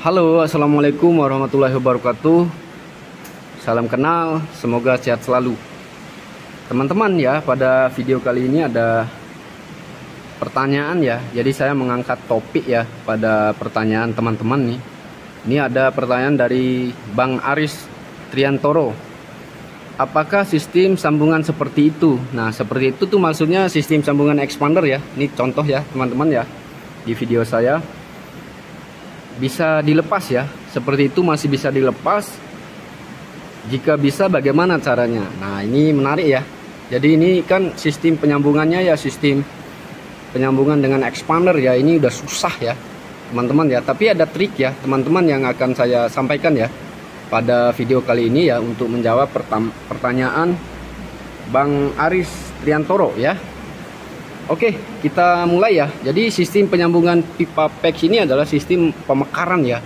Halo, assalamualaikum warahmatullahi wabarakatuh. Salam kenal, semoga sehat selalu. Teman-teman ya, pada video kali ini ada pertanyaan ya. Jadi saya mengangkat topik ya pada pertanyaan teman-teman nih. Ini ada pertanyaan dari Bang Aris Triantoro. Apakah sistem sambungan seperti itu? Nah, seperti itu tuh maksudnya sistem sambungan expander ya. Ini contoh ya teman-teman ya. Di video saya bisa dilepas ya. Seperti itu masih bisa dilepas. Jika bisa bagaimana caranya? Nah, ini menarik ya. Jadi ini kan sistem penyambungannya ya, sistem penyambungan dengan expander ya. Ini udah susah ya teman-teman ya. Tapi ada trik ya teman-teman yang akan saya sampaikan ya pada video kali ini ya, untuk menjawab pertanyaan Bang Aris Triantoro ya. Oke, kita mulai ya. Jadi sistem penyambungan pipa PEX ini adalah sistem pemekaran ya.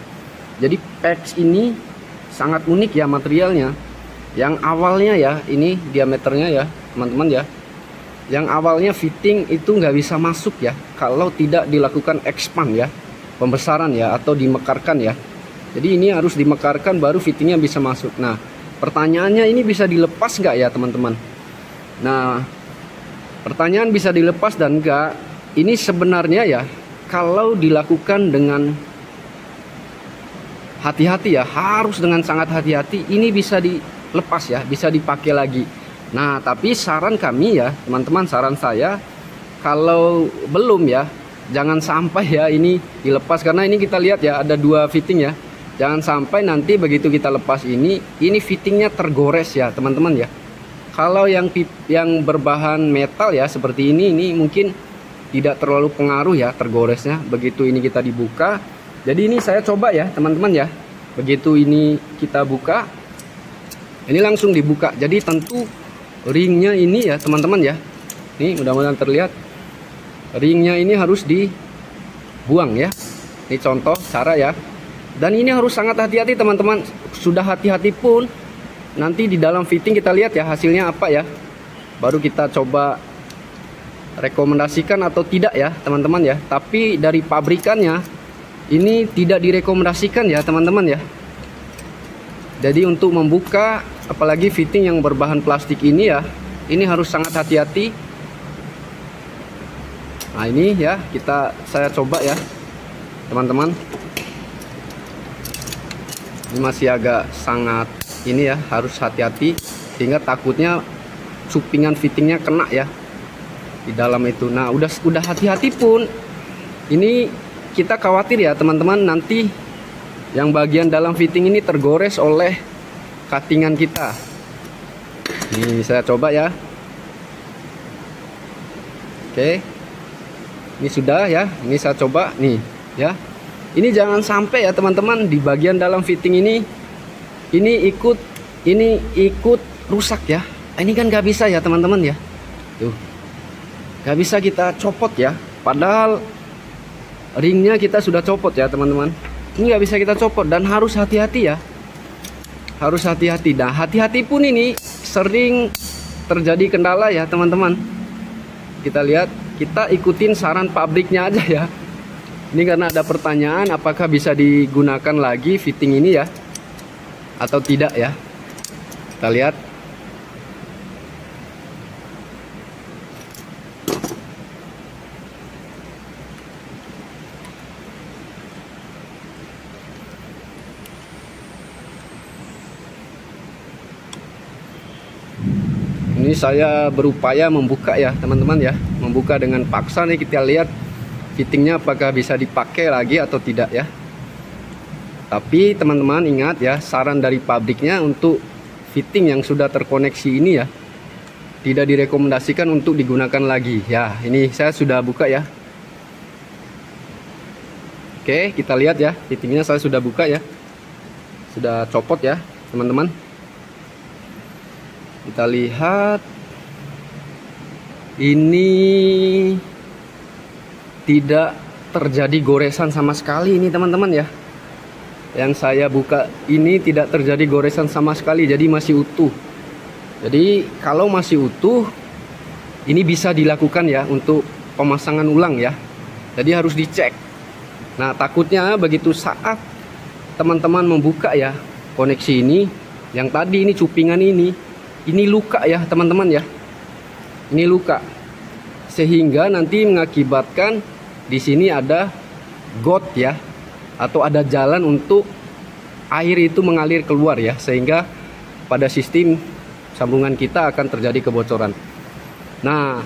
Jadi PEX ini sangat unik ya materialnya. Yang awalnya ya, ini diameternya ya teman-teman ya. Yang awalnya fitting itu nggak bisa masuk ya kalau tidak dilakukan expand ya, pembesaran ya, atau dimekarkan ya. Jadi ini harus dimekarkan baru fittingnya bisa masuk. Nah, pertanyaannya ini bisa dilepas nggak ya teman-teman? Nah, pertanyaan bisa dilepas dan enggak, ini sebenarnya ya kalau dilakukan dengan hati-hati ya, harus dengan sangat hati-hati, ini bisa dilepas ya, bisa dipakai lagi. Nah, tapi saran kami ya teman-teman, saran saya kalau belum ya, jangan sampai ya ini dilepas, karena ini kita lihat ya ada dua fitting ya. Jangan sampai nanti begitu kita lepas ini fittingnya tergores ya teman-teman ya. Kalau yang berbahan metal ya seperti ini mungkin tidak terlalu pengaruh ya tergoresnya begitu ini kita dibuka. Jadi ini saya coba ya teman-teman ya. Begitu ini kita buka, ini langsung dibuka. Jadi tentu ringnya ini ya teman-teman ya. Ini mudah-mudahan terlihat. Ringnya ini harus dibuang ya. Ini contoh cara ya. Dan ini harus sangat hati-hati teman-teman. Sudah hati-hati pun nanti di dalam fitting kita lihat ya hasilnya apa ya. Baru kita coba rekomendasikan atau tidak ya teman-teman ya. Tapi dari pabrikannya ini tidak direkomendasikan ya teman-teman ya. Jadi untuk membuka apalagi fitting yang berbahan plastik ini ya, ini harus sangat hati-hati. Nah, ini ya saya coba ya teman-teman. Ini masih agak sangat ini ya, harus hati-hati sehingga takutnya cupingan fittingnya kena ya di dalam itu. Nah, udah hati-hati pun ini kita khawatir ya teman-teman, nanti yang bagian dalam fitting ini tergores oleh cuttingan kita. Ini saya coba ya. Oke, ini sudah ya, ini saya coba nih ya. Ini jangan sampai ya teman-teman di bagian dalam fitting ini ikut rusak ya. Ini kan nggak bisa ya teman-teman ya. Tuh, nggak bisa kita copot ya, padahal ringnya kita sudah copot ya teman-teman. Ini nggak bisa kita copot dan harus hati-hati ya. Harus hati-hati. Nah, hati-hati pun ini sering terjadi kendala ya teman-teman. Kita lihat, kita ikutin saran pabriknya aja ya. Ini karena ada pertanyaan apakah bisa digunakan lagi fitting ini ya atau tidak ya. Kita lihat. Ini saya berupaya membuka ya teman-teman ya, membuka dengan paksa nih. Kita lihat fittingnya apakah bisa dipakai lagi atau tidak ya. Tapi teman-teman ingat ya, saran dari pabriknya untuk fitting yang sudah terkoneksi ini ya tidak direkomendasikan untuk digunakan lagi ya. Ini saya sudah buka ya. Oke, kita lihat ya, fittingnya saya sudah buka ya, sudah copot ya teman-teman. Kita lihat ini tidak terjadi goresan sama sekali ini teman-teman ya. Yang saya buka ini tidak terjadi goresan sama sekali, jadi masih utuh. Jadi kalau masih utuh ini bisa dilakukan ya untuk pemasangan ulang ya. Jadi harus dicek. Nah, takutnya begitu saat teman-teman membuka ya koneksi ini, yang tadi ini cupingan ini luka ya teman-teman ya. Ini luka. Sehingga nanti mengakibatkan di sini ada got ya, atau ada jalan untuk air itu mengalir keluar ya, sehingga pada sistem sambungan kita akan terjadi kebocoran. Nah,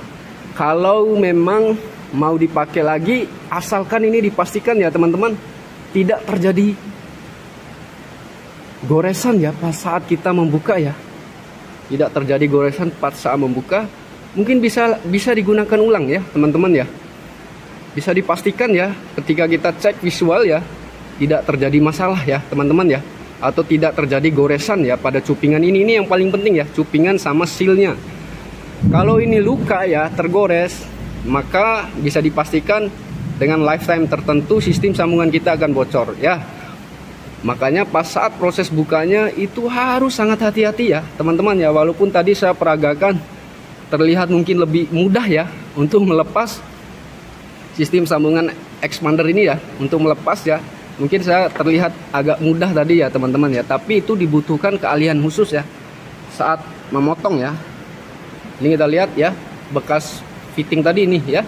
kalau memang mau dipakai lagi, asalkan ini dipastikan ya teman-teman, tidak terjadi goresan ya pas saat kita membuka ya. Tidak terjadi goresan pas saat membuka. Mungkin bisa digunakan ulang ya teman-teman ya. Bisa dipastikan ya ketika kita cek visual ya, tidak terjadi masalah ya teman-teman ya, atau tidak terjadi goresan ya pada cupingan ini yang paling penting ya, cupingan sama sealnya. Kalau ini luka ya, tergores, maka bisa dipastikan dengan lifetime tertentu sistem sambungan kita akan bocor ya. Makanya pas saat proses bukanya itu harus sangat hati-hati ya teman-teman ya. Walaupun tadi saya peragakan terlihat mungkin lebih mudah ya untuk melepas sistem sambungan expander ini ya, untuk melepas ya. Mungkin saya terlihat agak mudah tadi ya teman-teman ya, tapi itu dibutuhkan keahlian khusus ya saat memotong ya. Ini kita lihat ya bekas fitting tadi ini ya,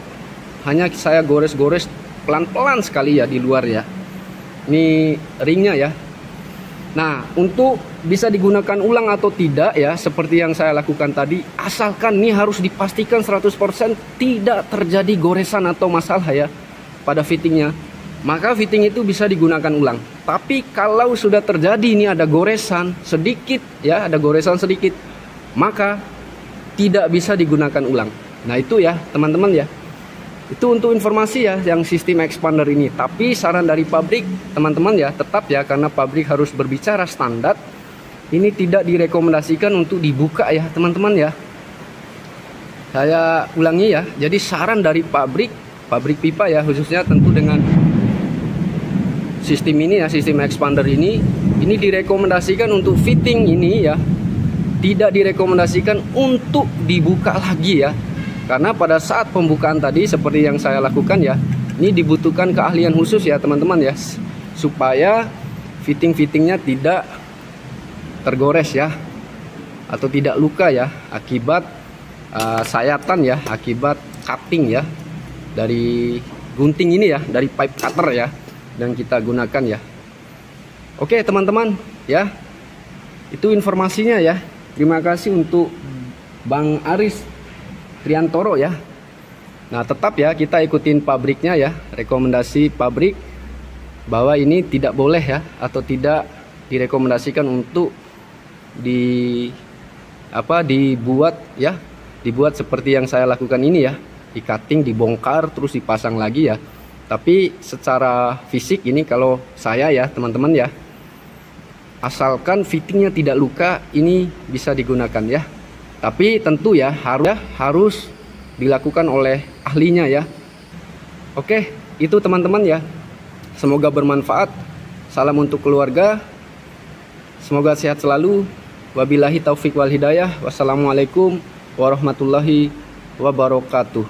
hanya saya gores-gores pelan-pelan sekali ya di luar ya. Ini ringnya ya. Nah, untuk bisa digunakan ulang atau tidak ya, seperti yang saya lakukan tadi, asalkan nih harus dipastikan 100% tidak terjadi goresan atau masalah ya pada fittingnya, maka fitting itu bisa digunakan ulang. Tapi kalau sudah terjadi ini ada goresan sedikit ya, ada goresan sedikit, maka tidak bisa digunakan ulang. Nah itu ya teman-teman ya, itu untuk informasi ya yang sistem expander ini. Tapi saran dari pabrik teman-teman ya, tetap ya, karena pabrik harus berbicara standar, ini tidak direkomendasikan untuk dibuka ya teman-teman ya. Saya ulangi ya, jadi saran dari pabrik pipa ya, khususnya tentu dengan sistem ini ya, sistem expander ini direkomendasikan untuk fitting ini ya, tidak direkomendasikan untuk dibuka lagi ya. Karena pada saat pembukaan tadi seperti yang saya lakukan ya, ini dibutuhkan keahlian khusus ya teman-teman ya, supaya fitting-fittingnya tidak tergores ya, atau tidak luka ya akibat sayatan ya, akibat cutting ya dari gunting ini ya, dari pipe cutter ya, dan kita gunakan ya. Oke teman-teman ya, itu informasinya ya. Terima kasih untuk Bang Aris Triantoro ya. Nah tetap ya kita ikutin pabriknya ya, rekomendasi pabrik bahwa ini tidak boleh ya, atau tidak direkomendasikan untuk dibuat ya, dibuat seperti yang saya lakukan ini ya, di cutting, dibongkar terus dipasang lagi ya. Tapi secara fisik ini kalau saya ya teman-teman ya, asalkan fittingnya tidak luka, ini bisa digunakan ya. Tapi tentu ya harus dilakukan oleh ahlinya ya. Oke, itu teman-teman ya. Semoga bermanfaat. Salam untuk keluarga. Semoga sehat selalu. Wabillahi taufik wal hidayah. Wassalamualaikum warahmatullahi wabarakatuh.